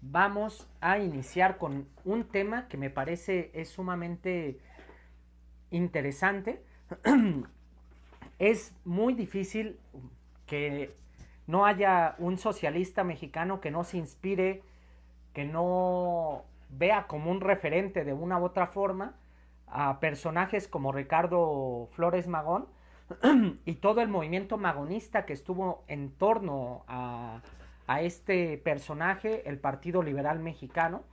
vamos a iniciar con un tema que me parece es sumamente interesante. Es muy difícil que no haya un socialista mexicano que no se inspire, que no vea como un referente de una u otra forma a personajes como Ricardo Flores Magón y todo el movimiento magonista que estuvo en torno a este personaje, el Partido Liberal Mexicano.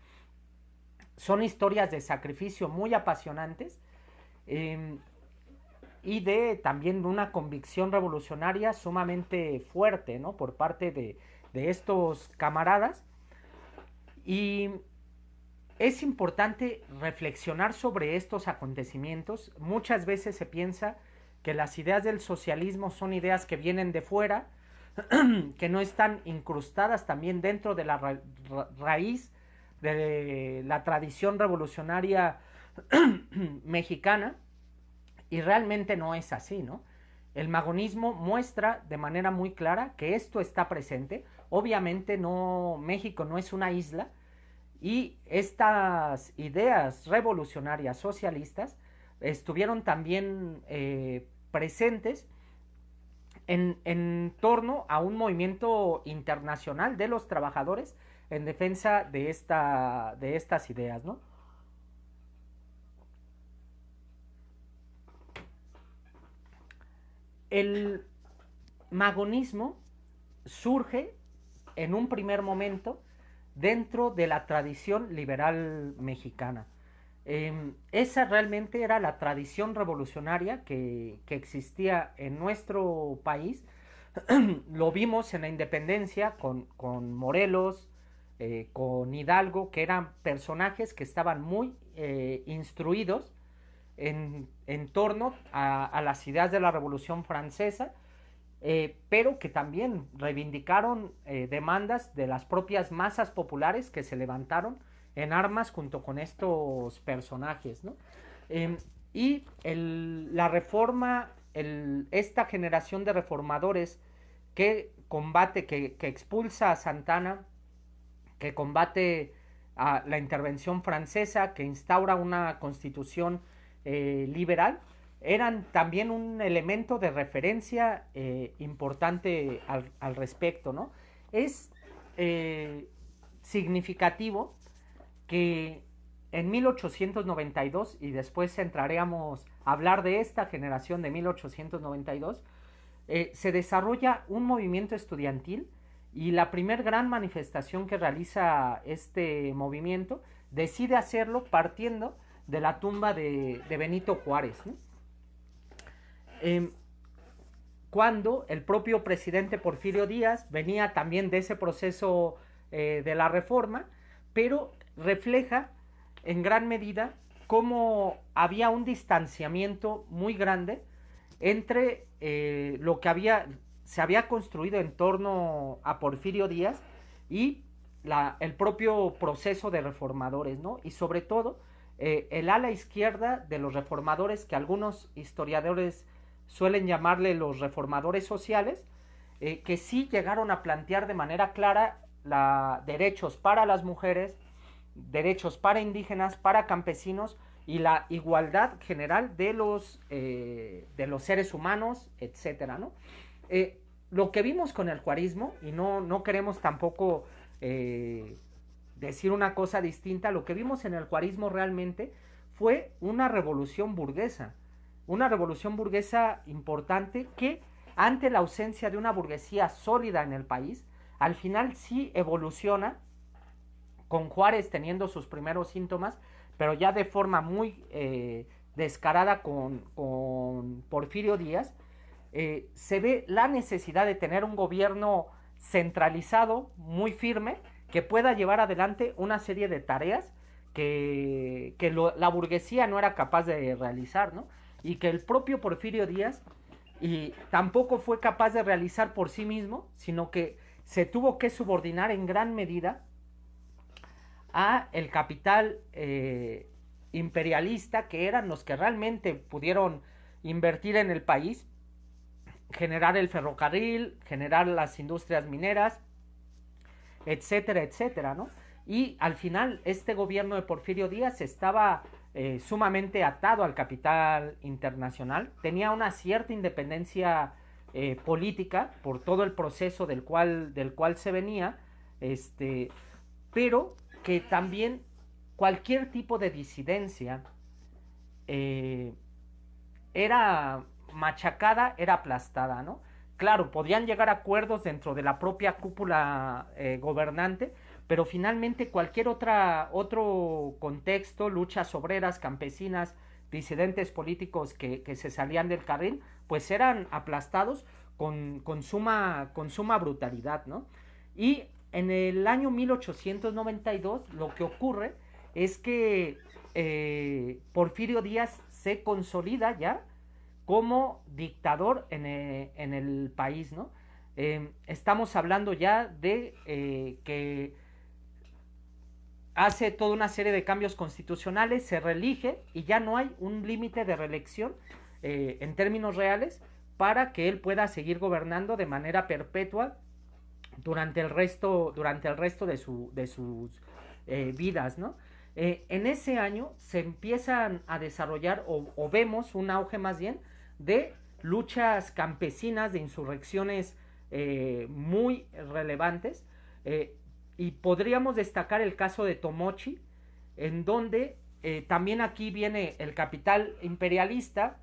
Son historias de sacrificio muy apasionantes, eh, y de también una convicción revolucionaria sumamente fuerte, ¿no? Por parte de estos camaradas. Y es importante reflexionar sobre estos acontecimientos. Muchas veces se piensa que las ideas del socialismo son ideas que vienen de fuera, que no están incrustadas también dentro de la raíz de la tradición revolucionaria mexicana, y realmente no es así, ¿no? El magonismo muestra de manera muy clara que esto está presente. Obviamente no, México no es una isla, y estas ideas revolucionarias socialistas estuvieron también presentes en torno a un movimiento internacional de los trabajadores en defensa de estas ideas, ¿no? El magonismo surge en un primer momento dentro de la tradición liberal mexicana. Esa realmente era la tradición revolucionaria que existía en nuestro país. Lo vimos en la independencia con Morelos, con Hidalgo, que eran personajes que estaban muy instruidos en torno a las ideas de la Revolución Francesa, pero que también reivindicaron demandas de las propias masas populares que se levantaron en armas junto con estos personajes, ¿no? Eh, y la reforma, esta generación de reformadores que combate, que expulsa a Santana, que combate a la intervención francesa, que instaura una constitución liberal, eran también un elemento de referencia importante al respecto, ¿no? Es eh, significativo que en 1892, y después entraremos a hablar de esta generación de 1892, se desarrolla un movimiento estudiantil, y la primer gran manifestación que realiza este movimiento decide hacerlo partiendo de la tumba de Benito Juárez, ¿no? Eh, Cuando el propio presidente Porfirio Díaz venía también de ese proceso de la reforma, pero refleja en gran medida cómo había un distanciamiento muy grande entre lo que se había construido en torno a Porfirio Díaz y el propio proceso de reformadores, ¿no? Y sobre todo el ala izquierda de los reformadores, que algunos historiadores suelen llamarle los reformadores sociales, que sí llegaron a plantear de manera clara derechos para las mujeres, derechos para indígenas, para campesinos, y la igualdad general de los seres humanos, etcétera, ¿no? Lo que vimos con el juarismo, y no queremos tampoco decir una cosa distinta, lo que vimos en el juarismo realmente fue una revolución burguesa importante que, ante la ausencia de una burguesía sólida en el país, al final sí evoluciona, con Juárez teniendo sus primeros síntomas, pero ya de forma muy descarada con Porfirio Díaz. Se ve la necesidad de tener un gobierno centralizado, muy firme, que pueda llevar adelante una serie de tareas que la burguesía no era capaz de realizar, ¿no? Y que el propio Porfirio Díaz y tampoco fue capaz de realizar por sí mismo, sino que se tuvo que subordinar en gran medida a el capital imperialista, que eran los que realmente pudieron invertir en el país, generar el ferrocarril, generar las industrias mineras, etcétera, etcétera, ¿no? y al final este gobierno de Porfirio Díaz estaba sumamente atado al capital internacional, tenía una cierta independencia política por todo el proceso del cual se venía, este, pero que también cualquier tipo de disidencia eh, era machacada, era aplastada, ¿no? Claro, podían llegar a acuerdos dentro de la propia cúpula gobernante, pero finalmente cualquier otro contexto, luchas obreras, campesinas, disidentes políticos que se salían del carril, pues eran aplastados con suma brutalidad, ¿no? Y en el año 1892 lo que ocurre es que Porfirio Díaz se consolida ya como dictador en el país, ¿no? Estamos hablando ya de que hace toda una serie de cambios constitucionales, se reelige y ya no hay un límite de reelección en términos reales para que él pueda seguir gobernando de manera perpetua durante el resto de sus vidas, ¿no? En ese año se empiezan a desarrollar o vemos un auge más bien de luchas campesinas, de insurrecciones muy relevantes, y podríamos destacar el caso de Tomochi, en donde también aquí viene el capital imperialista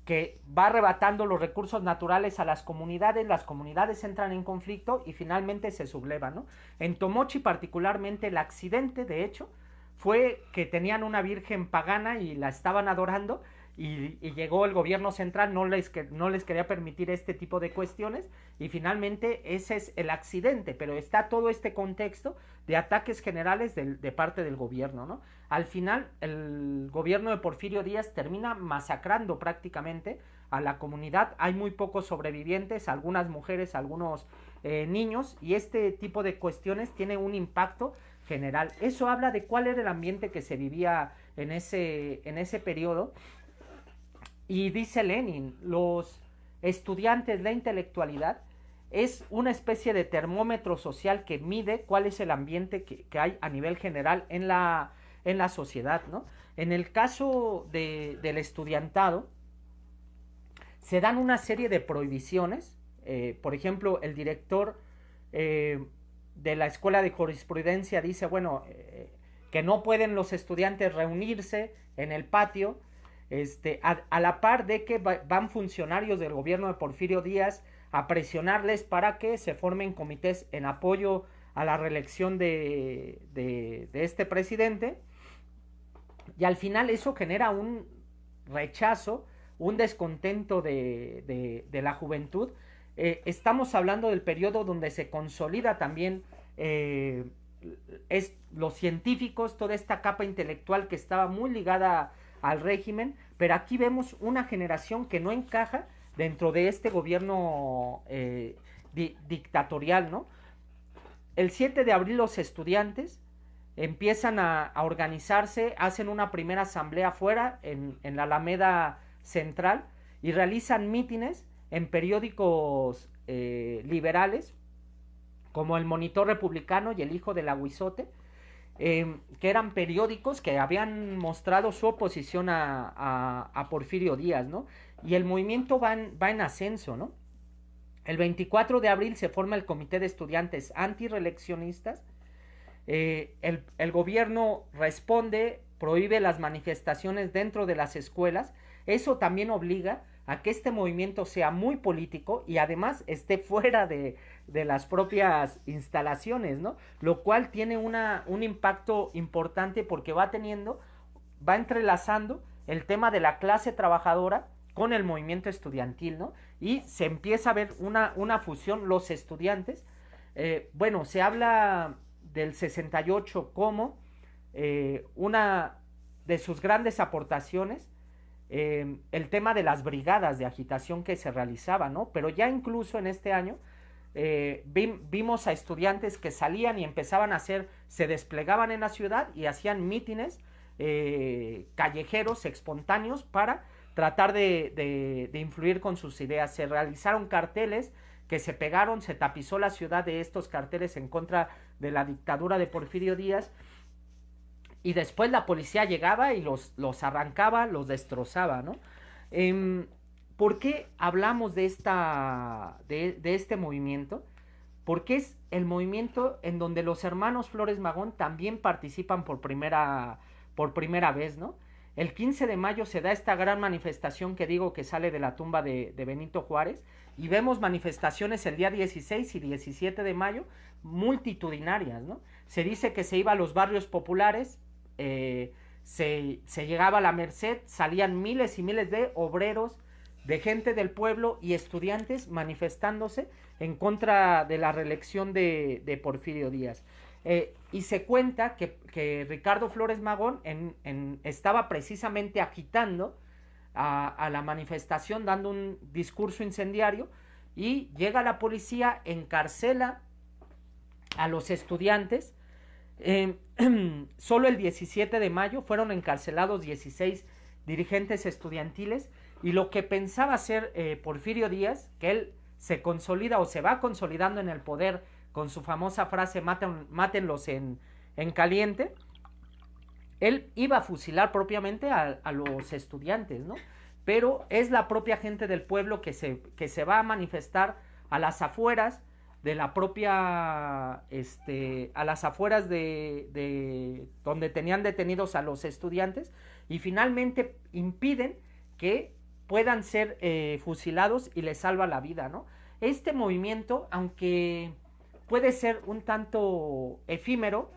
que va arrebatando los recursos naturales a las comunidades entran en conflicto y finalmente se sublevan, ¿no? En Tomochi particularmente el accidente, de hecho, fue que tenían una virgen pagana y la estaban adorando y llegó el gobierno central, no les quería permitir este tipo de cuestiones y finalmente ese es el accidente, pero está todo este contexto de ataques generales de parte del gobierno, ¿no? Al final el gobierno de Porfirio Díaz termina masacrando prácticamente a la comunidad, hay muy pocos sobrevivientes, algunas mujeres, algunos niños, y este tipo de cuestiones tiene un impacto general. Eso habla de cuál era el ambiente que se vivía en ese periodo. Y dice Lenin, los estudiantes, la intelectualidad, es una especie de termómetro social que mide cuál es el ambiente que hay a nivel general en la sociedad, ¿no? En el caso del estudiantado, se dan una serie de prohibiciones. Por ejemplo, el director de la Escuela de Jurisprudencia dice, bueno, que no pueden los estudiantes reunirse en el patio, a la par de que van funcionarios del gobierno de Porfirio Díaz a presionarles para que se formen comités en apoyo a la reelección de este presidente, y al final eso genera un rechazo, un descontento de la juventud. Estamos hablando del periodo donde se consolida también los científicos, toda esta capa intelectual que estaba muy ligada al régimen, pero aquí vemos una generación que no encaja dentro de este gobierno dictatorial, ¿no? El 7 de abril los estudiantes empiezan a organizarse, hacen una primera asamblea afuera en la Alameda Central y realizan mítines en periódicos liberales como el Monitor Republicano y el Hijo del Aguizote, que eran periódicos que habían mostrado su oposición a Porfirio Díaz, ¿no? Y el movimiento va en ascenso, ¿no? El 24 de abril se forma el Comité de Estudiantes Antireeleccionistas. El gobierno responde, prohíbe las manifestaciones dentro de las escuelas. Eso también obliga a que este movimiento sea muy político y además esté fuera de las propias instalaciones, ¿no? Lo cual tiene un impacto importante porque va entrelazando el tema de la clase trabajadora con el movimiento estudiantil, ¿no? Y se empieza a ver una fusión, los estudiantes. Bueno, se habla del 68 como una de sus grandes aportaciones, el tema de las brigadas de agitación que se realizaban, ¿no? Pero ya incluso en este año vimos a estudiantes que salían y empezaban a se desplegaban en la ciudad y hacían mítines callejeros, espontáneos, para tratar de influir con sus ideas. Se realizaron carteles que se pegaron, se tapizó la ciudad de estos carteles en contra de la dictadura de Porfirio Díaz, y después la policía llegaba y los arrancaba, los destrozaba, ¿no? ¿Por qué hablamos de este movimiento? Porque es el movimiento en donde los hermanos Flores Magón también participan por primera vez, ¿no? El 15 de mayo se da esta gran manifestación que digo que sale de la tumba de Benito Juárez, y vemos manifestaciones el día 16 y 17 de mayo multitudinarias, ¿no? Se dice que se iba a los barrios populares, se llegaba a la Merced, salían miles y miles de obreros, de gente del pueblo y estudiantes manifestándose en contra de la reelección de Porfirio Díaz. Y se cuenta que Ricardo Flores Magón estaba precisamente agitando a la manifestación, dando un discurso incendiario, y llega la policía, encarcela a los estudiantes. Solo el 17 de mayo fueron encarcelados 16 dirigentes estudiantiles, y lo que pensaba hacer Porfirio Díaz, que él se consolida o se va consolidando en el poder con su famosa frase mátenlos en caliente, él iba a fusilar propiamente a los estudiantes, ¿no? Pero es la propia gente del pueblo que se va a manifestar a las afueras de la propia, a las afueras de donde tenían detenidos a los estudiantes, y finalmente impiden que puedan ser fusilados, y les salva la vida, ¿no? Este movimiento, aunque puede ser un tanto efímero,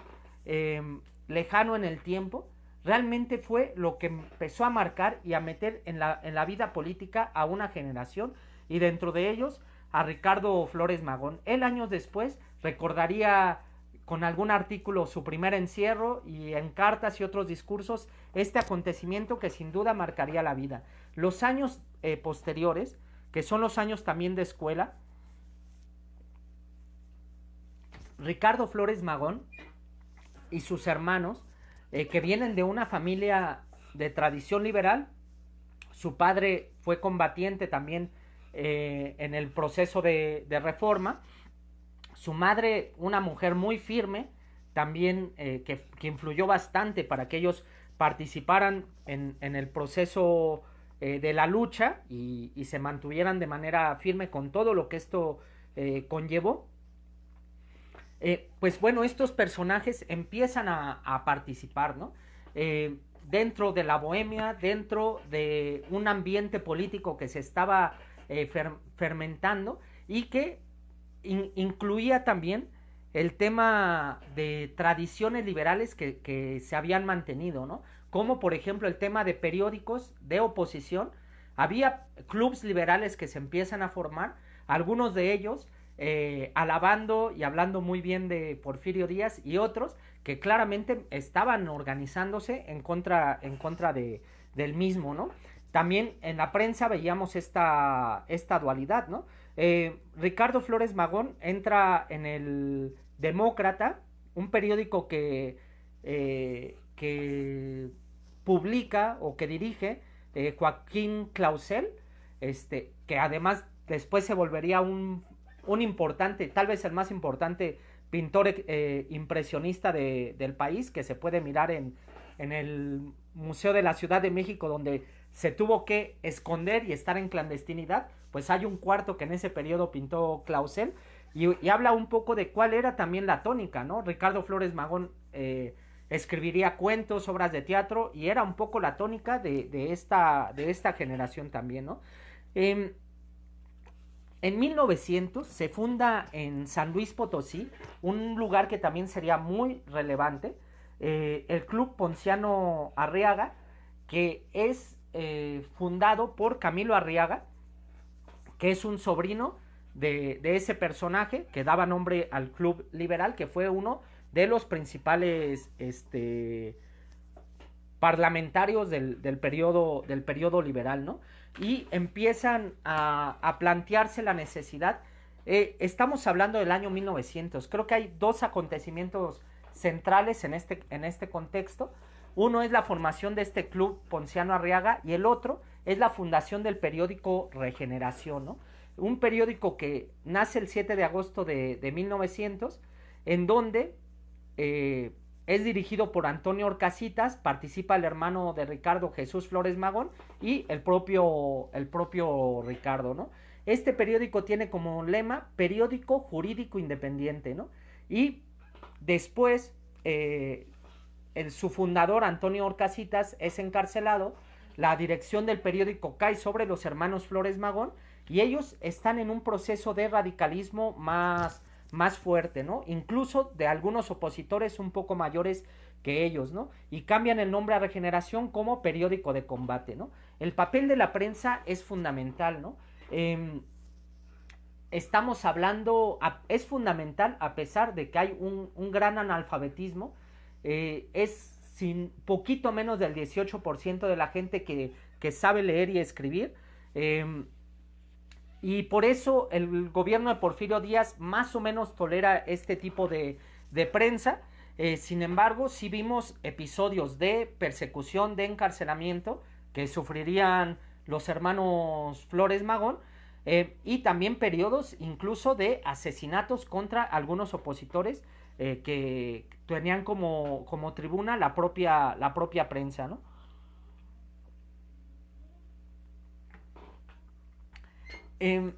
lejano en el tiempo, realmente fue lo que empezó a marcar y a meter en la vida política a una generación, y dentro de ellos a Ricardo Flores Magón. Él años después recordaría con algún artículo su primer encierro, y en cartas y otros discursos este acontecimiento que sin duda marcaría la vida. Los años posteriores, que son los años también de escuela, Ricardo Flores Magón y sus hermanos, que vienen de una familia de tradición liberal, su padre fue combatiente también en el proceso de reforma, su madre una mujer muy firme, también que influyó bastante para que ellos participaran en el proceso de la lucha, y se mantuvieran de manera firme con todo lo que esto conllevó. Pues bueno, estos personajes empiezan a participar, ¿no? Dentro de la bohemia, dentro de un ambiente político que se estaba fermentando, y que incluía también el tema de tradiciones liberales que se habían mantenido, ¿no? Como por ejemplo el tema de periódicos de oposición. Había clubes liberales que se empiezan a formar, algunos de ellos alabando y hablando muy bien de Porfirio Díaz, y otros que claramente estaban organizándose en contra del mismo, ¿no? También en la prensa veíamos esta dualidad, ¿no? Ricardo Flores Magón entra en el Demócrata, un periódico que publica o que dirige Joaquín Clausel, que además después se volvería un importante, tal vez el más importante pintor impresionista del país, que se puede mirar en el Museo de la Ciudad de México, donde se tuvo que esconder y estar en clandestinidad. Pues hay un cuarto que en ese periodo pintó Clausel, y habla un poco de cuál era también la tónica, ¿no? Ricardo Flores Magón escribiría cuentos, obras de teatro, y era un poco la tónica de esta generación también, ¿no? En 1900 se funda en San Luis Potosí un lugar que también sería muy relevante, el Club Ponciano Arriaga, que es fundado por Camilo Arriaga, que es un sobrino de ese personaje que daba nombre al Club Liberal, que fue uno de los principales parlamentarios del periodo liberal, ¿no? Y empiezan a plantearse la necesidad. Estamos hablando del año 1900. Creo que hay dos acontecimientos centrales en este contexto. Uno es la formación de este Club Ponciano Arriaga, y el otro es la fundación del periódico Regeneración, ¿no? Un periódico que nace el 7 de agosto de 1900, en donde es dirigido por Antonio Orcasitas, participa el hermano de Ricardo, Jesús Flores Magón, y el propio Ricardo, ¿no? Este periódico tiene como lema periódico jurídico independiente, ¿no? Y después su fundador, Antonio Orcasitas, es encarcelado, la dirección del periódico cae sobre los hermanos Flores Magón, y ellos están en un proceso de radicalismo más fuerte, ¿no? Incluso de algunos opositores un poco mayores que ellos, ¿no? Y cambian el nombre a Regeneración como periódico de combate, ¿no? El papel de la prensa es fundamental, ¿no? Estamos hablando, es fundamental a pesar de que hay un gran analfabetismo, es sin poquito menos del 18% de la gente que sabe leer y escribir, y por eso el gobierno de Porfirio Díaz más o menos tolera este tipo de prensa. Sin embargo, sí vimos episodios de persecución, de encarcelamiento que sufrirían los hermanos Flores Magón, y también periodos incluso de asesinatos contra algunos opositores que tenían como tribuna la propia prensa, ¿no? Eh,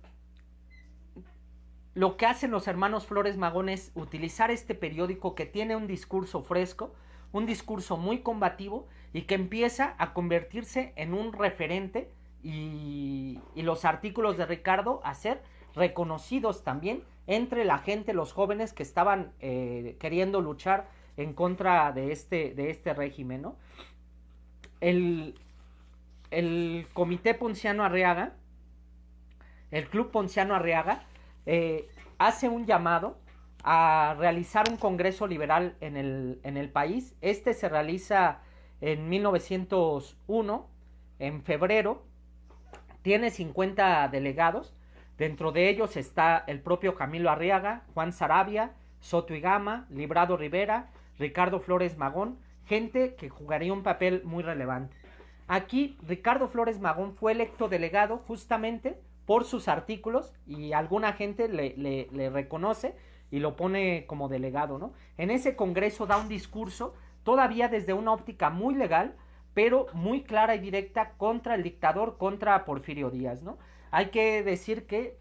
lo que hacen los hermanos Flores Magón es utilizar este periódico que tiene un discurso fresco, un discurso muy combativo y que empieza a convertirse en un referente, y los artículos de Ricardo a ser reconocidos también entre la gente, los jóvenes que estaban queriendo luchar en contra de este régimen, ¿no? El, el Comité Ponciano Arriaga, el Club Ponciano Arriaga, hace un llamado a realizar un congreso liberal en el país. Este se realiza en 1901, en febrero, tiene 50 delegados, dentro de ellos está el propio Camilo Arriaga, Juan Saravia, Soto y Gama, Librado Rivera, Ricardo Flores Magón, gente que jugaría un papel muy relevante. Aquí Ricardo Flores Magón fue electo delegado justamente por sus artículos, y alguna gente le reconoce y lo pone como delegado, ¿no? En ese congreso da un discurso todavía desde una óptica muy legal, pero muy clara y directa contra el dictador, contra Porfirio Díaz, ¿no? Hay que decir que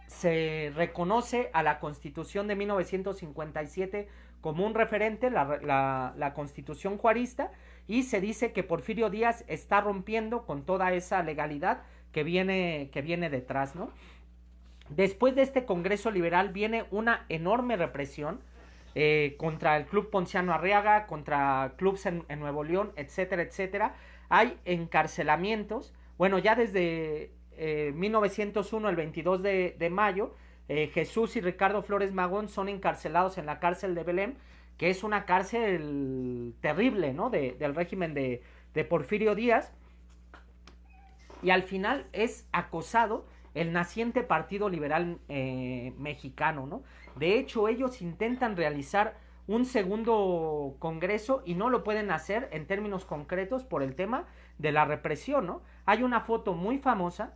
se reconoce a la Constitución de 1957 como un referente, la Constitución juarista, y se dice que Porfirio Díaz está rompiendo con toda esa legalidad que viene detrás, ¿no? Después de este Congreso Liberal viene una enorme represión contra el Club Ponciano Arriaga, contra clubs en Nuevo León, etcétera, etcétera. Hay encarcelamientos. Bueno, ya desde 1901, el 22 de mayo, Jesús y Ricardo Flores Magón son encarcelados en la cárcel de Belém, que es una cárcel terrible, ¿no? Del régimen de Porfirio Díaz. Y al final es acosado el naciente Partido Liberal Mexicano, ¿no? De hecho, ellos intentan realizar un segundo congreso y no lo pueden hacer en términos concretos por el tema de la represión, ¿no? Hay una foto muy famosa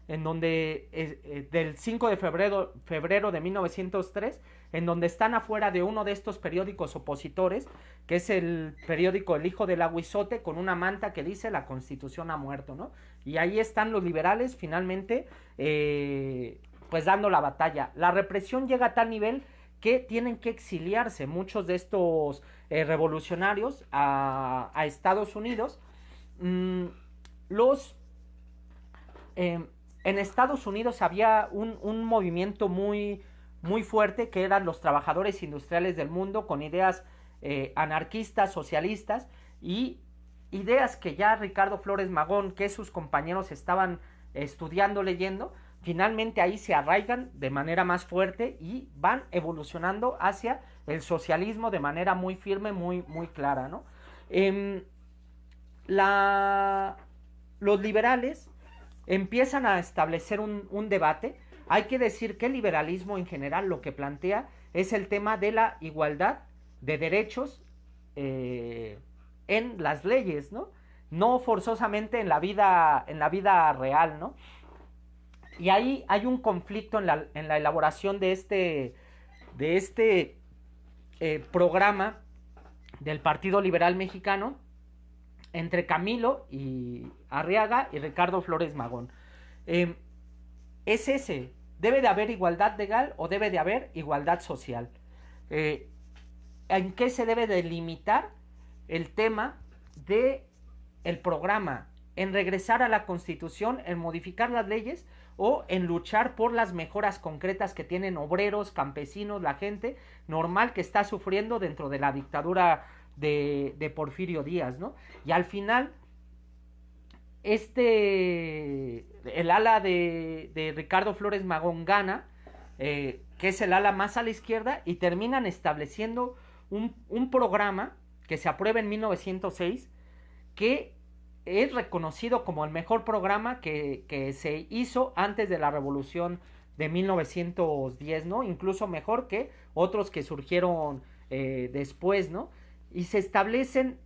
en donde del 5 de febrero de 1903, en donde están afuera de uno de estos periódicos opositores, que es el periódico El Hijo del Aguizote, con una manta que dice la Constitución ha muerto, ¿no? Y ahí están los liberales finalmente pues dando la batalla. La represión llega a tal nivel que tienen que exiliarse muchos de estos revolucionarios a Estados Unidos. Los en Estados Unidos había un movimiento muy fuerte, que eran los trabajadores industriales del mundo, con ideas anarquistas, socialistas, y ideas que ya Ricardo Flores Magón, que sus compañeros estaban estudiando, leyendo, finalmente ahí se arraigan de manera más fuerte y van evolucionando hacia el socialismo de manera muy firme, muy clara, ¿no? Los liberales empiezan a establecer un debate. Hay que decir que el liberalismo en general lo que plantea es el tema de la igualdad de derechos en las leyes, ¿no? No forzosamente en la vida real, ¿no? Y ahí hay un conflicto en la elaboración de este programa del Partido Liberal Mexicano entre Camilo y Arriaga y Ricardo Flores Magón. Es ese, ¿debe de haber igualdad legal o debe de haber igualdad social? ¿En qué se debe de limitar el tema de el programa? ¿En regresar a la Constitución, en modificar las leyes o en luchar por las mejoras concretas que tienen obreros, campesinos, la gente normal que está sufriendo dentro de la dictadura de Porfirio Díaz, ¿no? Y al final, el ala de Ricardo Flores Magón gana, que es el ala más a la izquierda, y terminan estableciendo un programa que se aprueba en 1906, que es reconocido como el mejor programa que se hizo antes de la revolución de 1910, ¿no? Incluso mejor que otros que surgieron después, ¿no? Y se establecen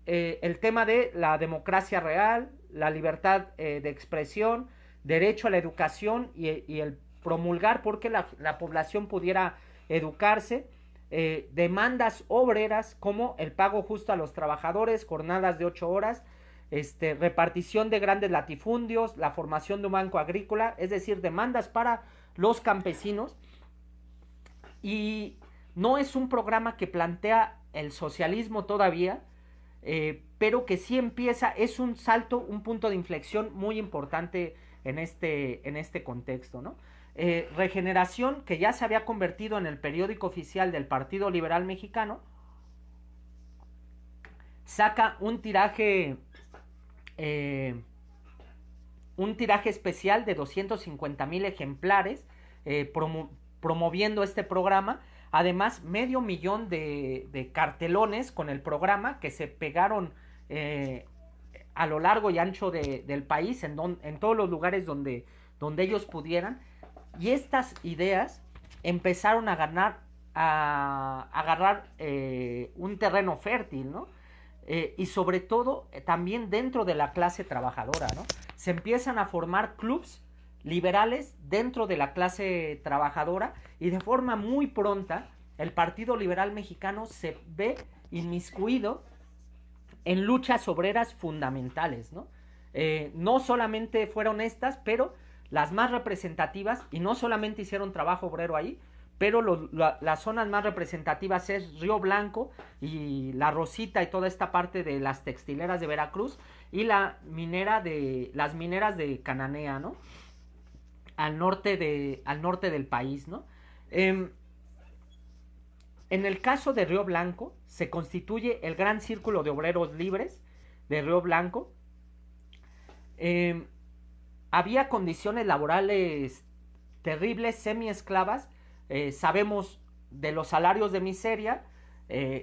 el tema de la democracia real, la libertad de expresión, derecho a la educación y el promulgar porque la población pudiera educarse, demandas obreras como el pago justo a los trabajadores, jornadas de 8 horas, repartición de grandes latifundios, la formación de un banco agrícola, es decir, demandas para los campesinos. Y no es un programa que plantea el socialismo todavía, pero que sí empieza, es un salto, un punto de inflexión muy importante en este contexto, ¿no? Regeneración, que ya se había convertido en el periódico oficial del Partido Liberal Mexicano, saca un tiraje especial de 250,000 ejemplares, promoviendo este programa. Además, 500,000 de cartelones con el programa que se pegaron a lo largo y ancho del país, en todos los lugares donde ellos pudieran. Y estas ideas empezaron a agarrar un terreno fértil, ¿no? Y sobre todo también dentro de la clase trabajadora, ¿no? Se empiezan a formar clubs liberales dentro de la clase trabajadora, y de forma muy pronta el Partido Liberal Mexicano se ve inmiscuido en luchas obreras fundamentales, ¿no? No solamente fueron estas, pero las más representativas, y no solamente hicieron trabajo obrero ahí, pero las zonas más representativas es Río Blanco y La Rosita y toda esta parte de las textileras de Veracruz, y las mineras de Cananea, ¿no? Al norte del país, ¿no? En el caso de Río Blanco, se constituye el Gran Círculo de Obreros Libres de Río Blanco. Había condiciones laborales terribles, semi-esclavas. Sabemos de los salarios de miseria,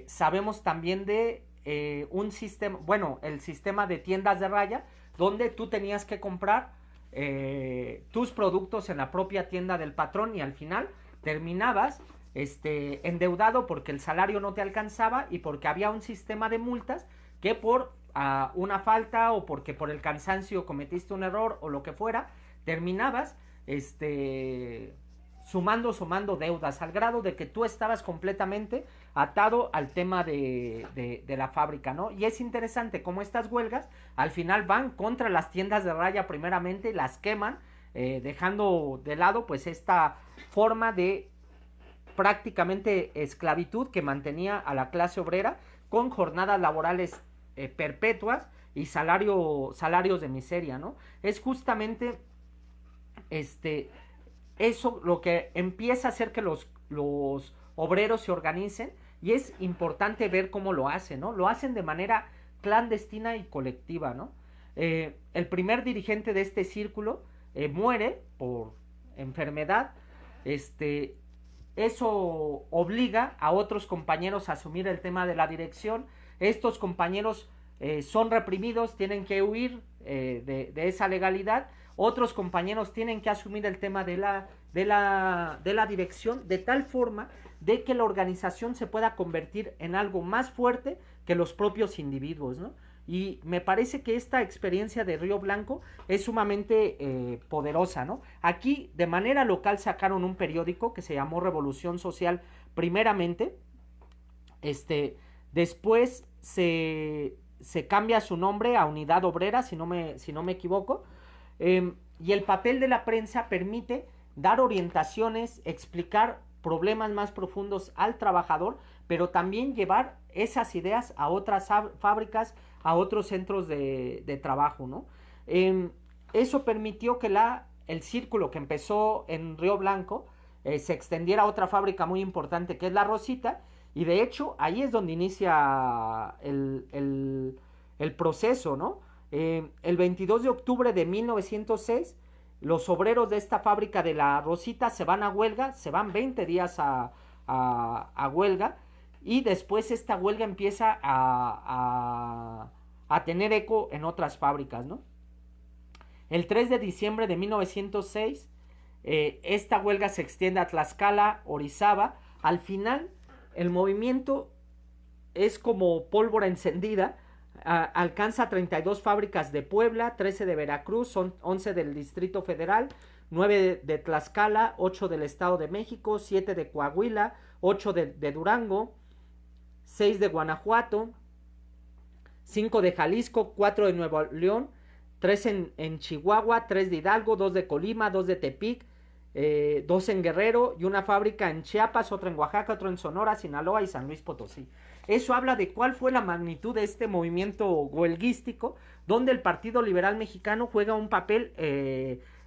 sabemos también de un sistema, bueno, el sistema de tiendas de raya, donde tú tenías que comprar tus productos en la propia tienda del patrón, y al final terminabas endeudado porque el salario no te alcanzaba y porque había un sistema de multas que por una falta o porque por el cansancio cometiste un error o lo que fuera, terminabas sumando deudas, al grado de que tú estabas completamente atado al tema de la fábrica, ¿no? Y es interesante cómo estas huelgas al final van contra las tiendas de raya primeramente, las queman, dejando de lado pues esta forma de prácticamente esclavitud que mantenía a la clase obrera, con jornadas laborales perpetuas y salarios de miseria, ¿no? Es justamente eso lo que empieza a hacer que los obreros se organicen, y es importante ver cómo lo hacen, ¿no? Lo hacen de manera clandestina y colectiva, ¿no? El primer dirigente de este círculo muere por enfermedad. Eso obliga a otros compañeros a asumir el tema de la dirección. Estos compañeros son reprimidos, tienen que huir de esa legalidad. Otros compañeros tienen que asumir el tema de la dirección, de tal forma de que la organización se pueda convertir en algo más fuerte que los propios individuos, ¿no? Y me parece que esta experiencia de Río Blanco es sumamente poderosa, ¿no? Aquí de manera local sacaron un periódico que se llamó Revolución Social primeramente, Este, después se cambia su nombre a Unidad Obrera, si no me equivoco. Y el papel de la prensa permite dar orientaciones, explicar problemas más profundos al trabajador, pero también llevar esas ideas a otras fábricas, a otros centros de trabajo, ¿no? Eso permitió que el círculo que empezó en Río Blanco se extendiera a otra fábrica muy importante que es La Rosita, y de hecho ahí es donde inicia el proceso, ¿no? El 22 de octubre de 1906, los obreros de esta fábrica de La Rosita se van a huelga, se van 20 días a huelga, y después esta huelga empieza a tener eco en otras fábricas, ¿no? El 3 de diciembre de 1906, esta huelga se extiende a Tlaxcala, Orizaba. Al final, el movimiento es como pólvora encendida. Alcanza 32 fábricas de Puebla, 13 de Veracruz, 11 del Distrito Federal, 9 de Tlaxcala, 8 del Estado de México, 7 de Coahuila, 8 de Durango, 6 de Guanajuato, 5 de Jalisco, 4 de Nuevo León, 3 en Chihuahua, 3 de Hidalgo, 2 de Colima, 2 de Tepic, 2 en Guerrero y una fábrica en Chiapas, otra en Oaxaca, otra en Sonora, Sinaloa y San Luis Potosí. Eso habla de cuál fue la magnitud de este movimiento huelguístico, donde el Partido Liberal Mexicano juega un papel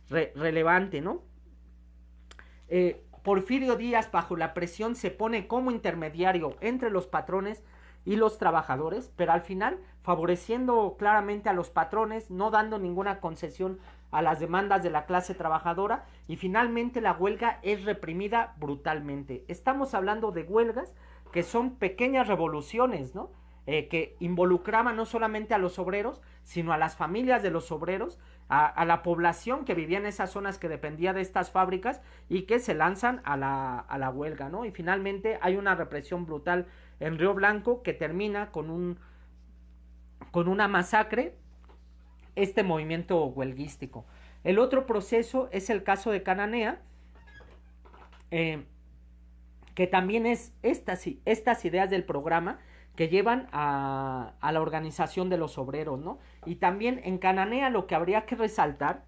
relevante, ¿no? Porfirio Díaz, bajo la presión, se pone como intermediario entre los patrones y los trabajadores, pero al final favoreciendo claramente a los patrones, no dando ninguna concesión a las demandas de la clase trabajadora, y finalmente la huelga es reprimida brutalmente. Estamos hablando de huelgas que son pequeñas revoluciones, ¿no? Que involucraban no solamente a los obreros, sino a las familias de los obreros, a la población que vivía en esas zonas que dependía de estas fábricas y que se lanzan a la huelga, ¿no? Y finalmente hay una represión brutal en Río Blanco que termina con una masacre, este movimiento huelguístico. El otro proceso es el caso de Cananea, que también es estas ideas del programa que llevan a la organización de los obreros, ¿no? Y también en Cananea lo que habría que resaltar,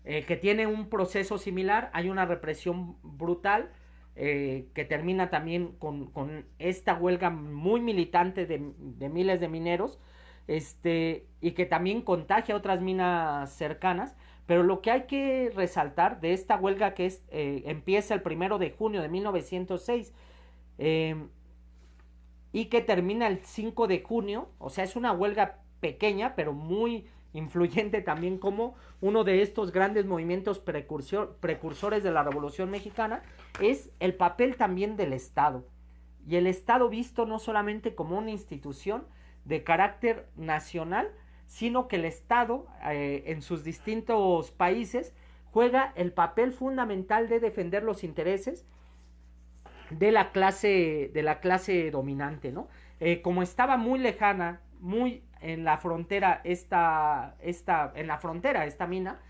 que tiene un proceso similar, hay una represión brutal, que termina también con esta huelga muy militante de miles de mineros, y que también contagia a otras minas cercanas. Pero lo que hay que resaltar de esta huelga que empieza el 1 de junio de 1906, y que termina el 5 de junio, o sea, es una huelga pequeña, pero muy influyente también como uno de estos grandes movimientos precursores de la Revolución Mexicana, es el papel también del Estado. Y el Estado visto no solamente como una institución de carácter nacional, sino que el Estado en sus distintos países juega el papel fundamental de defender los intereses de la clase dominante, ¿no? Como estaba muy lejana, muy en la frontera esta mina,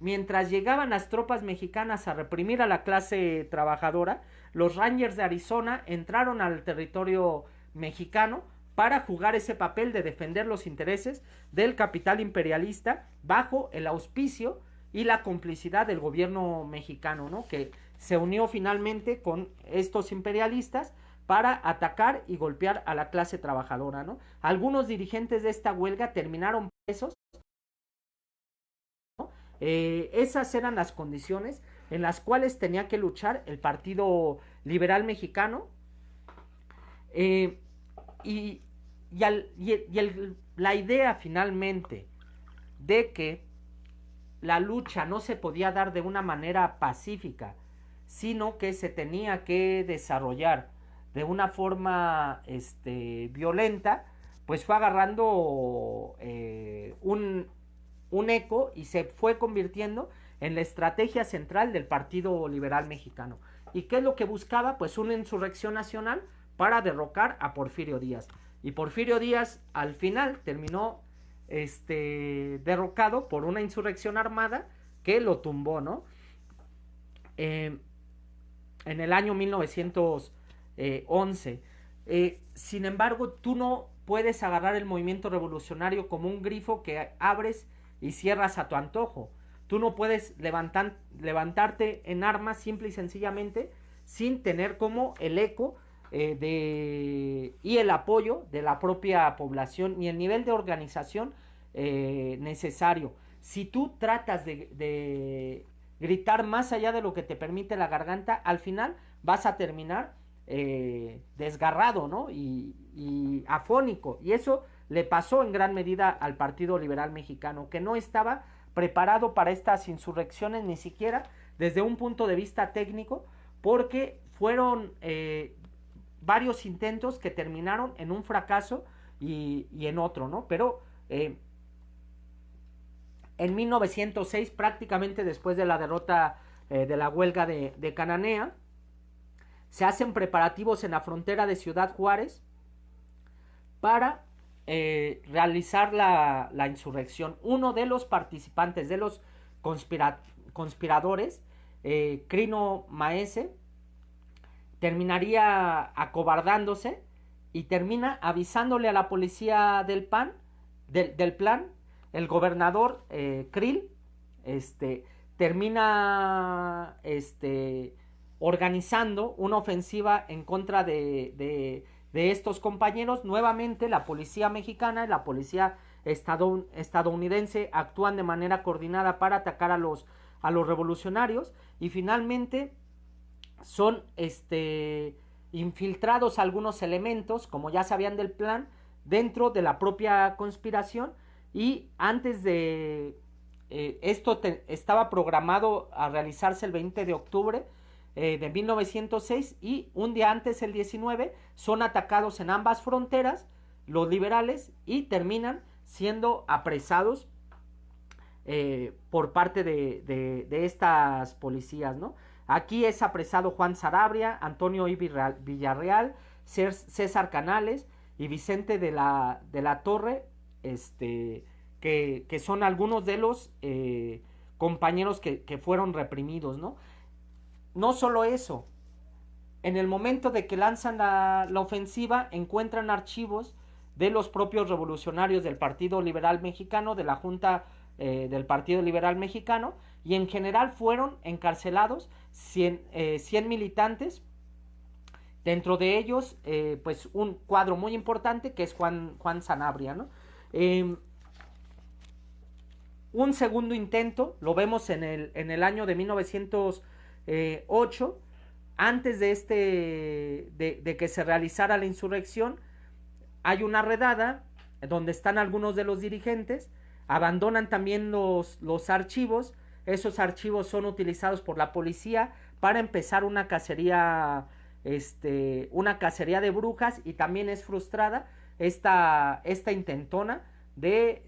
mientras llegaban las tropas mexicanas a reprimir a la clase trabajadora, los Rangers de Arizona entraron al territorio mexicano para jugar ese papel de defender los intereses del capital imperialista bajo el auspicio y la complicidad del gobierno mexicano, ¿no? Que se unió finalmente con estos imperialistas para atacar y golpear a la clase trabajadora, ¿no? Algunos dirigentes de esta huelga terminaron presos, ¿no? Esas eran las condiciones en las cuales tenía que luchar el Partido Liberal Mexicano, y la idea finalmente de que la lucha no se podía dar de una manera pacífica, sino que se tenía que desarrollar de una forma violenta, pues fue agarrando un eco y se fue convirtiendo en la estrategia central del Partido Liberal Mexicano. ¿Y qué es lo que buscaba? Pues una insurrección nacional para derrocar a Porfirio Díaz. Y Porfirio Díaz al final terminó derrocado por una insurrección armada que lo tumbó, ¿no? En el año 1907. 11. Sin embargo, tú no puedes agarrar el movimiento revolucionario como un grifo que abres y cierras a tu antojo. Tú no puedes levantarte en armas simple y sencillamente sin tener como el eco y el apoyo de la propia población y el nivel de organización necesario. Si tú tratas de gritar más allá de lo que te permite la garganta, al final vas a terminar desgarrado, ¿no? Y afónico. Y eso le pasó en gran medida al Partido Liberal Mexicano, que no estaba preparado para estas insurrecciones ni siquiera desde un punto de vista técnico, porque fueron varios intentos que terminaron en un fracaso y en otro, ¿no? Pero en 1906, prácticamente después de la derrota de la huelga de Cananea, se hacen preparativos en la frontera de Ciudad Juárez para realizar la insurrección. Uno de los participantes, de los conspiradores, Crino Maese, terminaría acobardándose y termina avisándole a la policía del plan. El gobernador Krill termina organizando una ofensiva en contra de estos compañeros. Nuevamente la policía mexicana y la policía estadounidense actúan de manera coordinada para atacar a los revolucionarios, y finalmente son infiltrados algunos elementos, como ya sabían del plan, dentro de la propia conspiración. Y antes de esto estaba programado a realizarse el 20 de octubre de 1906, y un día antes, el 19, son atacados en ambas fronteras los liberales y terminan siendo apresados por parte de estas policías, ¿no? Aquí es apresado Juan Sarabia, Antonio I. Villarreal, César Canales y Vicente de la Torre, que son algunos de los compañeros que fueron reprimidos, ¿no? No solo eso, en el momento de que lanzan la ofensiva, encuentran archivos de los propios revolucionarios del Partido Liberal Mexicano, de la Junta del Partido Liberal Mexicano, y en general fueron encarcelados 100 militantes, dentro de ellos pues un cuadro muy importante que es Juan Sanabria, ¿no? Un segundo intento lo vemos en el año de 1908, antes de que se realizara la insurrección. Hay una redada donde están algunos de los dirigentes, abandonan también los archivos. Esos archivos son utilizados por la policía para empezar una cacería de brujas, y también es frustrada esta intentona de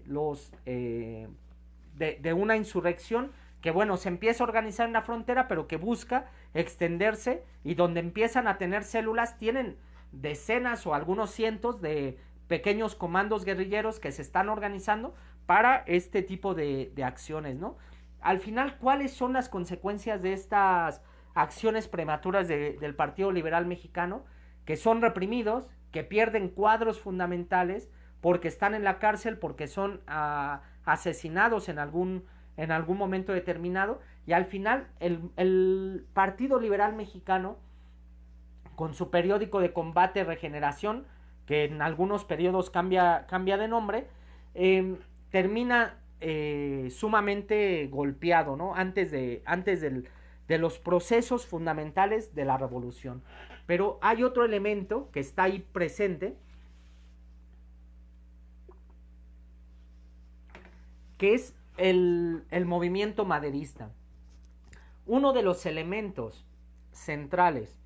una insurrección que, bueno, se empieza a organizar en la frontera, pero que busca extenderse, y donde empiezan a tener células, tienen decenas o algunos cientos de pequeños comandos guerrilleros que se están organizando para este tipo de acciones, ¿no? Al final, ¿cuáles son las consecuencias de estas acciones prematuras del Partido Liberal Mexicano? Que son reprimidos, que pierden cuadros fundamentales porque están en la cárcel, porque son asesinados en algún momento determinado, y al final el Partido Liberal Mexicano, con su periódico de combate Regeneración, que en algunos periodos cambia de nombre, termina sumamente golpeado, ¿no? Antes de los procesos fundamentales de la revolución. Pero hay otro elemento que está ahí presente, que es el movimiento maderista. Uno de los elementos centrales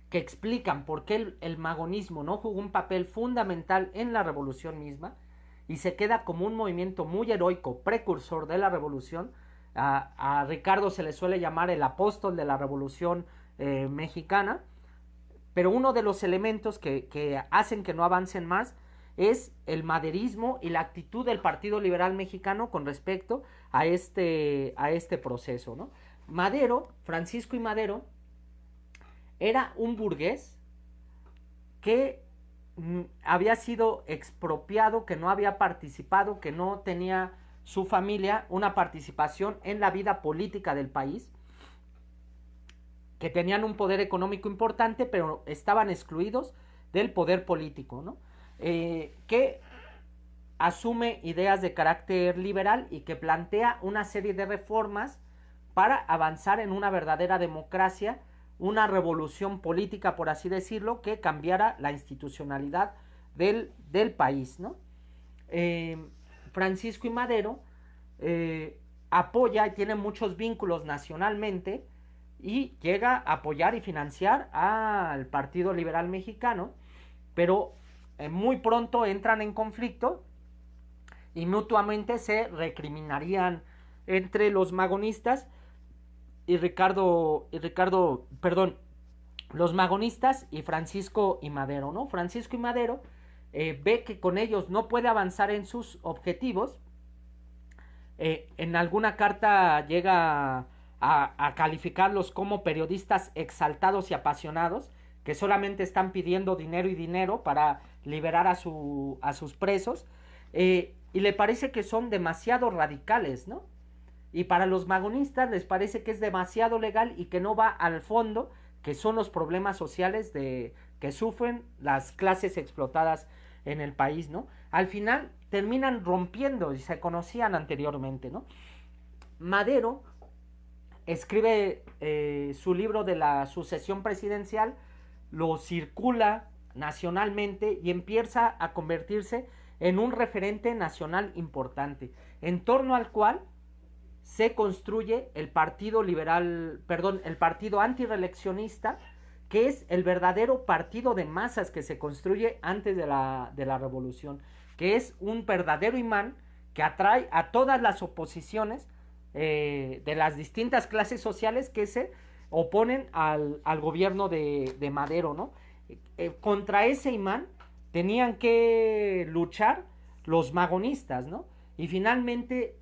que explican por qué el magonismo no jugó un papel fundamental en la revolución misma y se queda como un movimiento muy heroico, precursor de la revolución. A Ricardo se le suele llamar el apóstol de la revolución mexicana, pero uno de los elementos que hacen que no avancen más es el maderismo y la actitud del Partido Liberal Mexicano con respecto a este proceso, ¿no? Francisco I. Madero, era un burgués que había sido expropiado, que no había participado, que no tenía su familia una participación en la vida política del país, que tenían un poder económico importante, pero estaban excluidos del poder político, ¿no? Que asume ideas de carácter liberal y que plantea una serie de reformas para avanzar en una verdadera democracia, una revolución política, por así decirlo, que cambiara la institucionalidad del país, ¿no? Francisco I. Madero apoya y tiene muchos vínculos nacionalmente y llega a apoyar y financiar al Partido Liberal Mexicano, pero muy pronto entran en conflicto y mutuamente se recriminarían entre los magonistas los magonistas y Francisco I. Madero, ¿no? Francisco I. Madero ve que con ellos no puede avanzar en sus objetivos. En alguna carta llega a calificarlos como periodistas exaltados y apasionados, que solamente están pidiendo dinero y dinero para liberar a sus presos, y le parece que son demasiado radicales, ¿no? Y para los magonistas les parece que es demasiado legal y que no va al fondo, que son los problemas sociales que sufren las clases explotadas en el país, ¿no? Al final terminan rompiendo y se conocían anteriormente, ¿no? Madero escribe su libro de la sucesión presidencial, lo circula nacionalmente y empieza a convertirse en un referente nacional importante, en torno al cual se construye el partido liberal, perdón, el partido antireeleccionista, que es el verdadero partido de masas que se construye antes de la revolución, que es un verdadero imán que atrae a todas las oposiciones de las distintas clases sociales que se oponen al gobierno de Madero, ¿no? Contra ese imán tenían que luchar los magonistas, ¿no? Y finalmente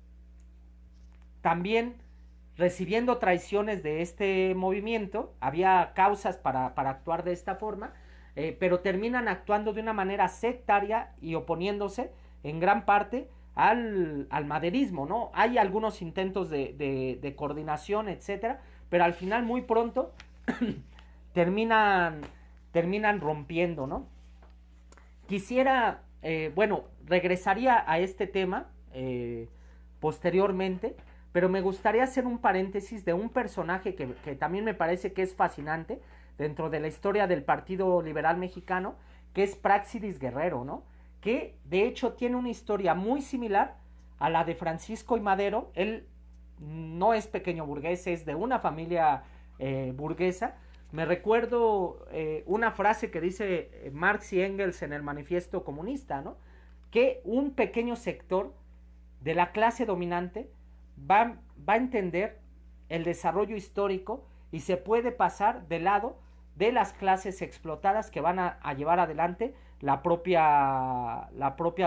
también recibiendo traiciones de este movimiento, había causas para actuar de esta forma, pero terminan actuando de una manera sectaria y oponiéndose en gran parte al maderismo, ¿no? Hay algunos intentos de coordinación, etcétera, pero al final muy pronto terminan rompiendo, ¿no? Quisiera, bueno, regresaría a este tema posteriormente, pero me gustaría hacer un paréntesis de un personaje que también me parece que es fascinante dentro de la historia del Partido Liberal Mexicano, que es Práxedis Guerrero, ¿no? Que de hecho tiene una historia muy similar a la de Francisco I. Madero. Él no es pequeño burgués, es de una familia burguesa. Me recuerdo una frase que dice Marx y Engels en el Manifiesto Comunista, ¿no? Que un pequeño sector de la clase dominante va a entender el desarrollo histórico y se puede pasar del lado de las clases explotadas que van a llevar adelante la propia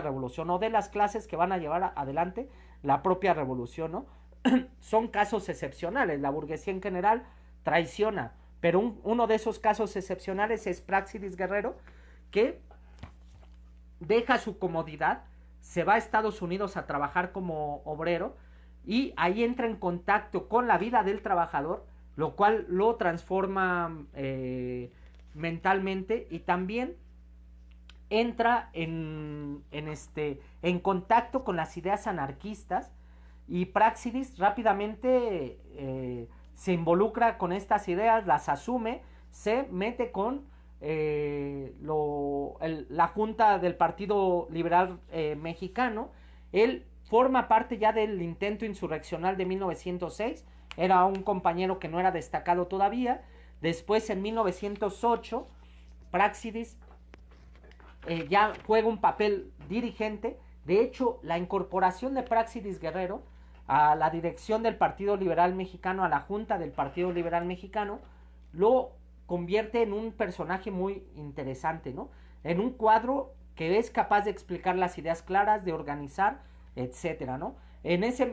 revolución, o de las clases que van a llevar adelante la propia revolución, ¿no? Son casos excepcionales, la burguesía en general traiciona, pero uno de esos casos excepcionales es Práxedis Guerrero, que deja su comodidad, se va a Estados Unidos a trabajar como obrero y ahí entra en contacto con la vida del trabajador, lo cual lo transforma mentalmente, y también entra en contacto con las ideas anarquistas, y Práxedis rápidamente se involucra con estas ideas, las asume, se mete con la Junta del Partido Liberal Mexicano. Él forma parte ya del intento insurreccional de 1906, era un compañero que no era destacado todavía. Después, en 1908, Práxedis ya juega un papel dirigente. De hecho, la incorporación de Práxedis Guerrero a la dirección del Partido Liberal Mexicano, a la Junta del Partido Liberal Mexicano, lo convierte en un personaje muy interesante, ¿no? En un cuadro que es capaz de explicar las ideas claras, de organizar, etcétera, ¿no? En ese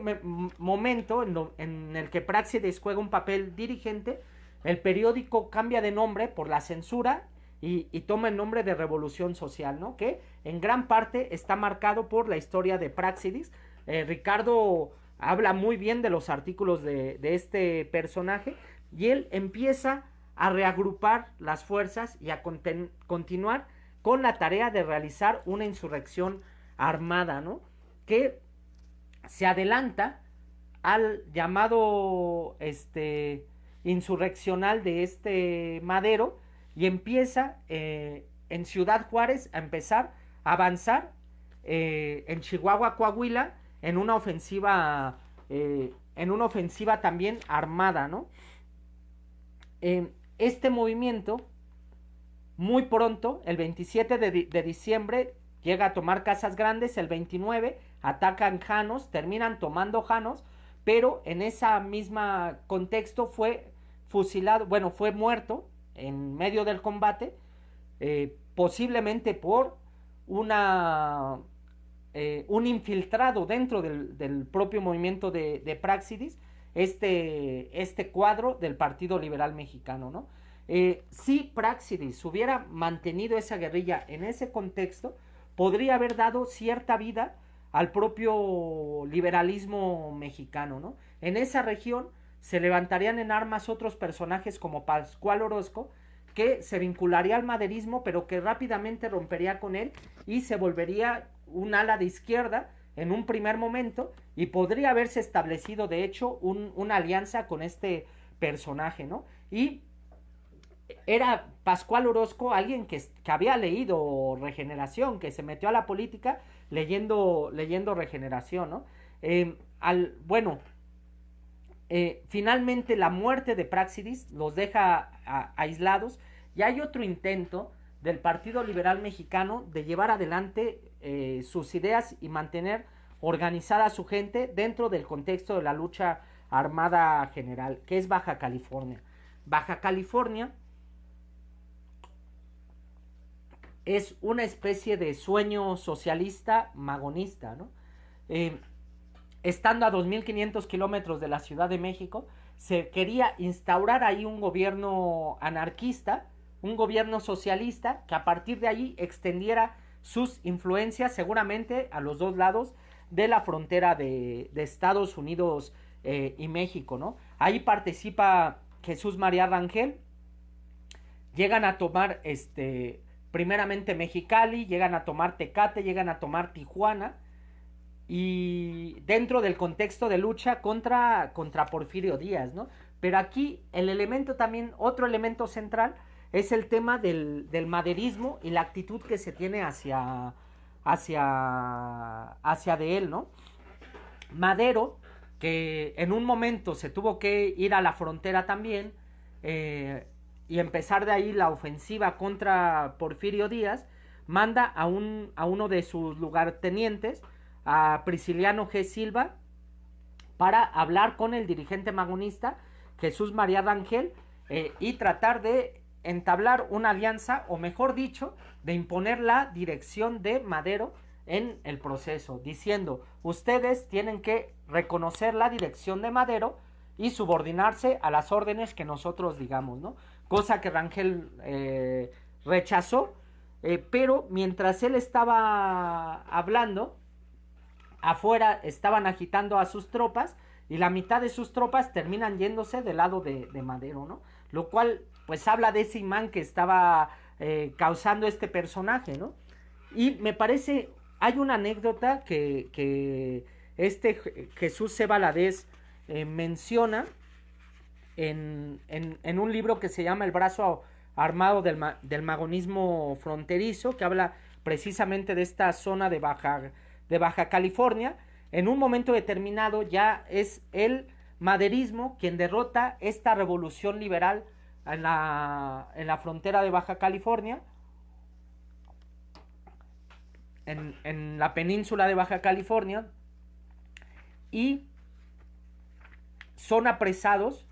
momento en el que Práxedis juega un papel dirigente, el periódico cambia de nombre por la censura y toma el nombre de Revolución Social, ¿no? Que en gran parte está marcado por la historia de Práxedis. Ricardo habla muy bien de los artículos de este personaje y él empieza a reagrupar las fuerzas y a continuar con la tarea de realizar una insurrección armada, ¿no? Que se adelanta al llamado insurreccional de Madero y empieza en Ciudad Juárez a empezar a avanzar en Chihuahua, Coahuila, en una ofensiva también armada, ¿no? Este movimiento, muy pronto, el 27 de diciembre, llega a tomar Casas Grandes, el 29 atacan Janos, terminan tomando Janos, pero en esa misma contexto fue fusilado, bueno, fue muerto en medio del combate, posiblemente por un infiltrado dentro del propio movimiento de Práxedis, este cuadro del Partido Liberal Mexicano, ¿no? Si Práxedis hubiera mantenido esa guerrilla en ese contexto, podría haber dado cierta vida al propio liberalismo mexicano, ¿no? En esa región se levantarían en armas otros personajes como Pascual Orozco, que se vincularía al maderismo, pero que rápidamente rompería con él y se volvería un ala de izquierda en un primer momento y podría haberse establecido de hecho una alianza con este personaje, ¿no? Y era Pascual Orozco alguien que había leído Regeneración, que se metió a la política leyendo Regeneración, ¿no? Bueno, finalmente la muerte de Práxedis los deja aislados y hay otro intento del Partido Liberal Mexicano de llevar adelante sus ideas y mantener organizada a su gente dentro del contexto de la lucha armada general, que es Baja California. Baja California es una especie de sueño socialista magonista, ¿no? Estando a 2.500 kilómetros de la Ciudad de México, se quería instaurar ahí un gobierno anarquista, un gobierno socialista, que a partir de allí extendiera sus influencias seguramente a los dos lados de la frontera de Estados Unidos y México, ¿no? Ahí participa Jesús María Rangel, llegan a tomar primeramente Mexicali, llegan a tomar Tecate, llegan a tomar Tijuana, y dentro del contexto de lucha contra Porfirio Díaz, ¿no? Pero aquí el elemento también, otro elemento central, es el tema del maderismo y la actitud que se tiene hacia de él, ¿no? Madero, que en un momento se tuvo que ir a la frontera también, y empezar de ahí la ofensiva contra Porfirio Díaz, manda a uno de sus lugartenientes, a Prisciliano G. Silva, para hablar con el dirigente magonista Jesús María Rangel, y tratar de entablar una alianza, o mejor dicho, de imponer la dirección de Madero en el proceso, diciendo: ustedes tienen que reconocer la dirección de Madero y subordinarse a las órdenes que nosotros digamos, ¿no? Cosa que Rangel rechazó, pero mientras él estaba hablando, afuera estaban agitando a sus tropas y la mitad de sus tropas terminan yéndose del lado de Madero, ¿no? Lo cual pues habla de ese imán que estaba causando este personaje, ¿no? Y me parece, hay una anécdota que Jesús C. Valadez menciona en un libro que se llama El brazo armado del magonismo fronterizo, que habla precisamente de esta zona de Baja California. En un momento determinado ya es el maderismo quien derrota esta revolución liberal en la frontera de Baja California, en la península de Baja California, y son apresados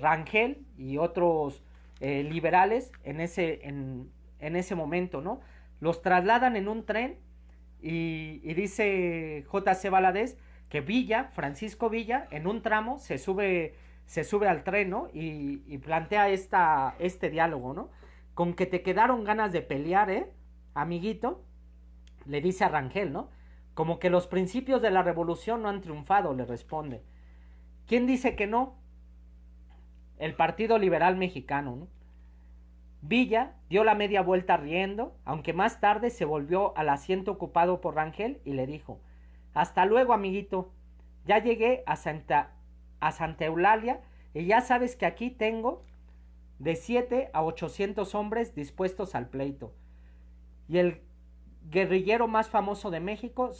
Rangel y otros liberales en ese momento, ¿no? Los trasladan en un tren y dice J.C. Valadez que Francisco Villa, en un tramo se sube se sube al tren, ¿no? Y plantea este diálogo, ¿no? Con que te quedaron ganas de pelear, amiguito, le dice a Rangel, ¿no? Como que los principios de la revolución no han triunfado, le responde. ¿Quién dice que no? El Partido Liberal Mexicano, ¿no? Villa dio la media vuelta riendo, aunque más tarde se volvió al asiento ocupado por Rangel y le dijo: hasta luego, amiguito, ya llegué a Santa Eulalia y ya sabes que aquí tengo de 7 a 800 hombres dispuestos al pleito. Y el guerrillero más famoso de México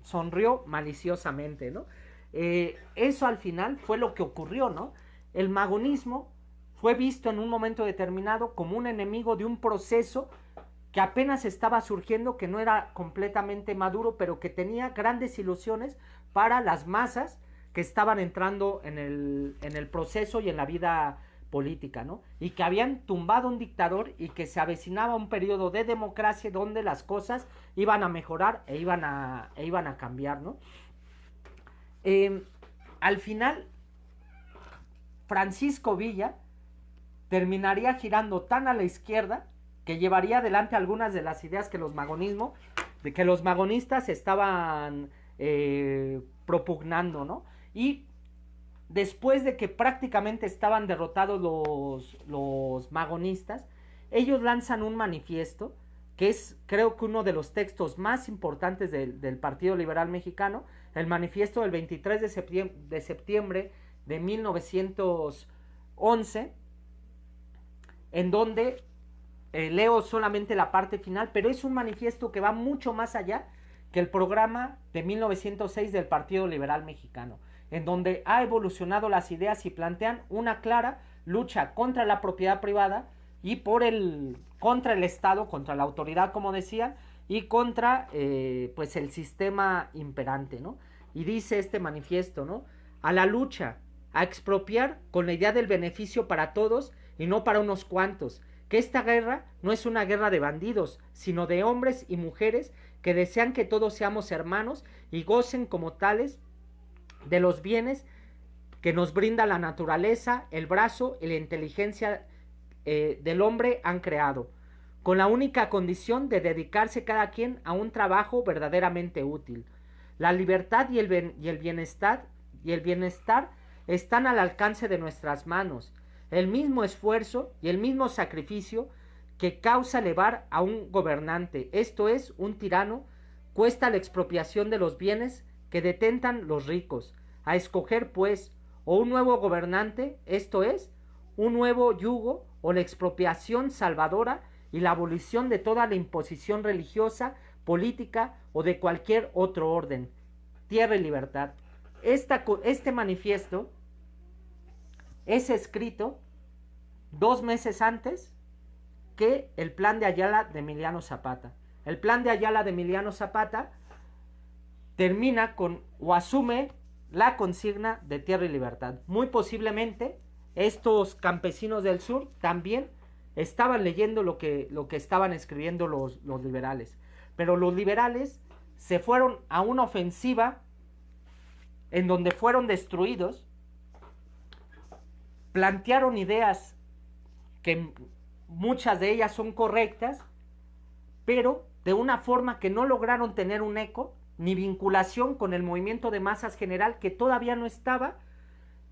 sonrió maliciosamente, ¿no? Eso al final fue lo que ocurrió, ¿no? El magonismo fue visto en un momento determinado como un enemigo de un proceso que apenas estaba surgiendo, que no era completamente maduro, pero que tenía grandes ilusiones para las masas que estaban entrando en el proceso y en la vida política, ¿no? Y que habían tumbado un dictador y que se avecinaba un periodo de democracia donde las cosas iban a mejorar e iban a cambiar, ¿no? Al final, Francisco Villa terminaría girando tan a la izquierda que llevaría adelante algunas de las ideas que los magonistas estaban propugnando, ¿no? Y después de que prácticamente estaban derrotados los magonistas, ellos lanzan un manifiesto que es, creo que, uno de los textos más importantes del Partido Liberal Mexicano, el manifiesto del 23 de septiembre de 1911, en donde leo solamente la parte final, pero es un manifiesto que va mucho más allá que el programa de 1906 del Partido Liberal Mexicano, en donde ha evolucionado las ideas y plantean una clara lucha contra la propiedad privada y contra el Estado, contra la autoridad, como decían, y contra pues el sistema imperante, ¿no? Y dice este manifiesto, ¿no? A la lucha, a expropiar con la idea del beneficio para todos y no para unos cuantos, que esta guerra no es una guerra de bandidos, sino de hombres y mujeres que desean que todos seamos hermanos y gocen como tales de los bienes que nos brinda la naturaleza, el brazo y la inteligencia del hombre han creado, con la única condición de dedicarse cada quien a un trabajo verdaderamente útil. La libertad y el bienestar están al alcance de nuestras manos. El mismo esfuerzo y el mismo sacrificio que causa elevar a un gobernante, esto es, un tirano, cuesta la expropiación de los bienes que detentan los ricos. A escoger, pues, o un nuevo gobernante, esto es, un nuevo yugo, o la expropiación salvadora y la abolición de toda la imposición religiosa, política o de cualquier otro orden. Tierra y libertad. Este manifiesto es escrito 2 meses antes que el plan de Ayala de Emiliano Zapata. El plan de Ayala de Emiliano Zapata termina con o asume la consigna de tierra y libertad. Muy posiblemente estos campesinos del sur también estaban leyendo lo que estaban escribiendo los liberales. Pero los liberales se fueron a una ofensiva en donde fueron destruidos, plantearon ideas que muchas de ellas son correctas, pero de una forma que no lograron tener un eco ni vinculación con el movimiento de masas general, que todavía no estaba,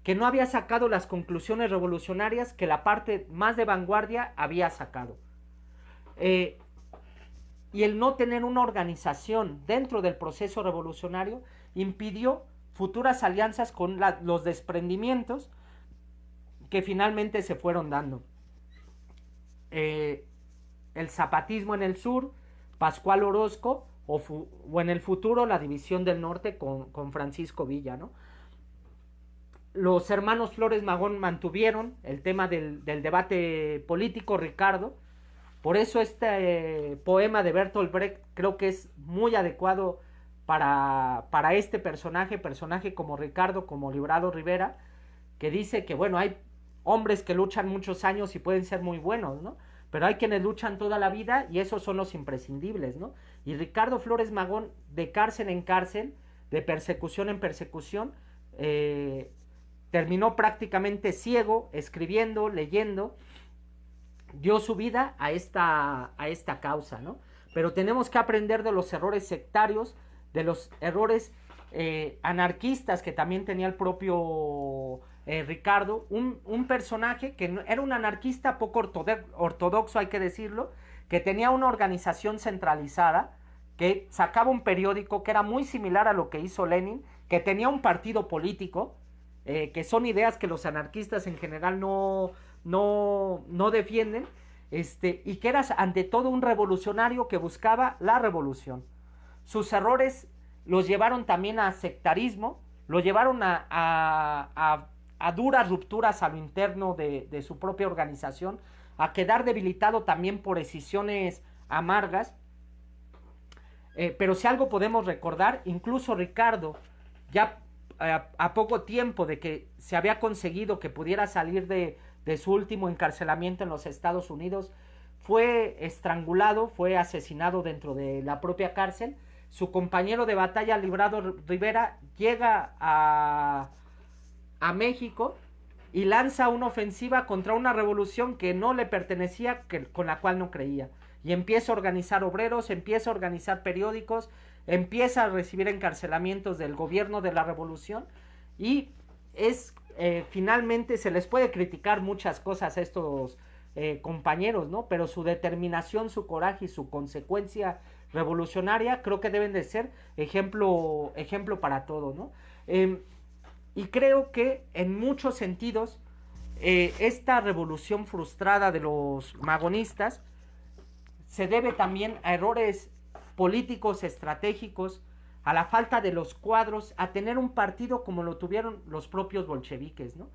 que no había sacado las conclusiones revolucionarias que la parte más de vanguardia había sacado. Y el no tener una organización dentro del proceso revolucionario impidió futuras alianzas con los desprendimientos que finalmente se fueron dando. El zapatismo en el sur, Pascual Orozco, o en el futuro la división del norte con Francisco Villa, ¿no? Los hermanos Flores Magón mantuvieron el tema del debate político, Ricardo. Por eso este poema de Bertolt Brecht creo que es muy adecuado para este personaje como Ricardo, como Librado Rivera, que dice que, bueno, hay hombres que luchan muchos años y pueden ser muy buenos, ¿no? Pero hay quienes luchan toda la vida y esos son los imprescindibles, ¿no? Y Ricardo Flores Magón, de cárcel en cárcel, de persecución en persecución, terminó prácticamente ciego, escribiendo, leyendo, dio su vida a esta causa, ¿no? Pero tenemos que aprender de los errores sectarios, de los errores anarquistas que también tenía el propio Ricardo, un personaje que era un anarquista poco ortodoxo, hay que decirlo, que tenía una organización centralizada, que sacaba un periódico que era muy similar a lo que hizo Lenin, que tenía un partido político, que son ideas que los anarquistas en general no defienden, y que era ante todo un revolucionario que buscaba la revolución. Sus errores los llevaron también a sectarismo, lo llevaron a duras rupturas a lo interno de su propia organización, a quedar debilitado también por decisiones amargas. Pero si algo podemos recordar, incluso Ricardo, ya a poco tiempo de que se había conseguido que pudiera salir de su último encarcelamiento en los Estados Unidos, fue estrangulado, fue asesinado dentro de la propia cárcel. Su compañero de batalla, Librado Rivera, llega a México y lanza una ofensiva contra una revolución que no le pertenecía, con la cual no creía. Y empieza a organizar obreros, empieza a organizar periódicos, empieza a recibir encarcelamientos del gobierno de la revolución, y finalmente se les puede criticar muchas cosas a estos compañeros, ¿no? Pero su determinación, su coraje y su consecuencia revolucionaria creo que deben de ser ejemplo para todo, ¿no? Y creo que en muchos sentidos esta revolución frustrada de los magonistas se debe también a errores políticos, estratégicos, a la falta de los cuadros, a tener un partido como lo tuvieron los propios bolcheviques, ¿no?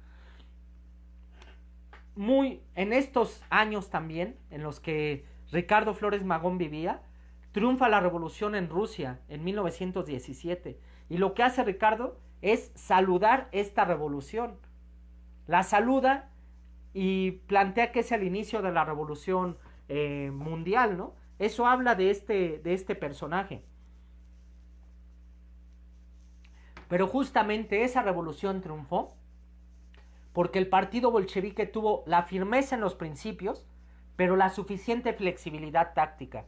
En estos años también, en los que Ricardo Flores Magón vivía, triunfa la revolución en Rusia en 1917, y lo que hace Ricardo es saludar esta revolución. La saluda y plantea que es el inicio de la revolución mundial, ¿no? Eso habla de este personaje. Pero justamente esa revolución triunfó porque el partido bolchevique tuvo la firmeza en los principios, pero la suficiente flexibilidad táctica.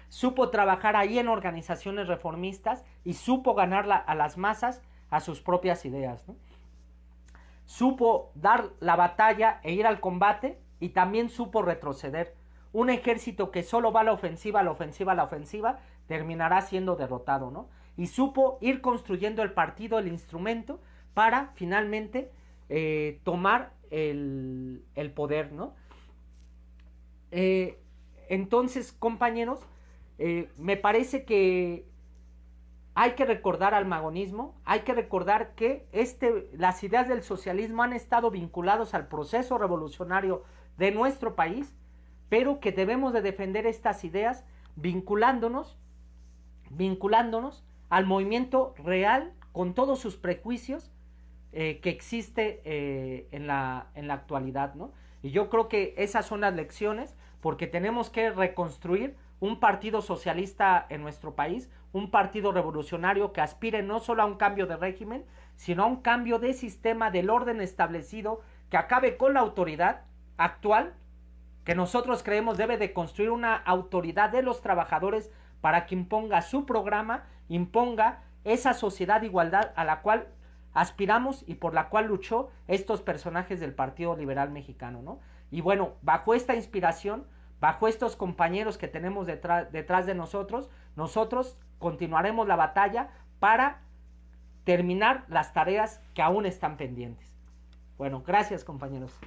Supo trabajar ahí en organizaciones reformistas y supo ganar a las masas a sus propias ideas, ¿no? Supo dar la batalla e ir al combate, y también supo retroceder. Un ejército que solo va a la ofensiva, terminará siendo derrotado, ¿no? Y supo ir construyendo el partido, el instrumento, para finalmente tomar el poder, ¿no? Entonces, compañeros, me parece que hay que recordar al magonismo, hay que recordar que las ideas del socialismo han estado vinculados al proceso revolucionario de nuestro país, pero que debemos de defender estas ideas vinculándonos al movimiento real, con todos sus prejuicios que existe en la actualidad, ¿no? Y yo creo que esas son las lecciones, porque tenemos que reconstruir un partido socialista en nuestro país, un partido revolucionario que aspire no solo a un cambio de régimen, sino a un cambio de sistema del orden establecido, que acabe con la autoridad actual, que nosotros creemos debe de construir una autoridad de los trabajadores para que imponga su programa, imponga esa sociedad de igualdad a la cual aspiramos y por la cual luchó estos personajes del Partido Liberal Mexicano, ¿no? Y bueno, bajo esta inspiración, bajo estos compañeros que tenemos detrás de nosotros continuaremos la batalla para terminar las tareas que aún están pendientes. Bueno, gracias, compañeros.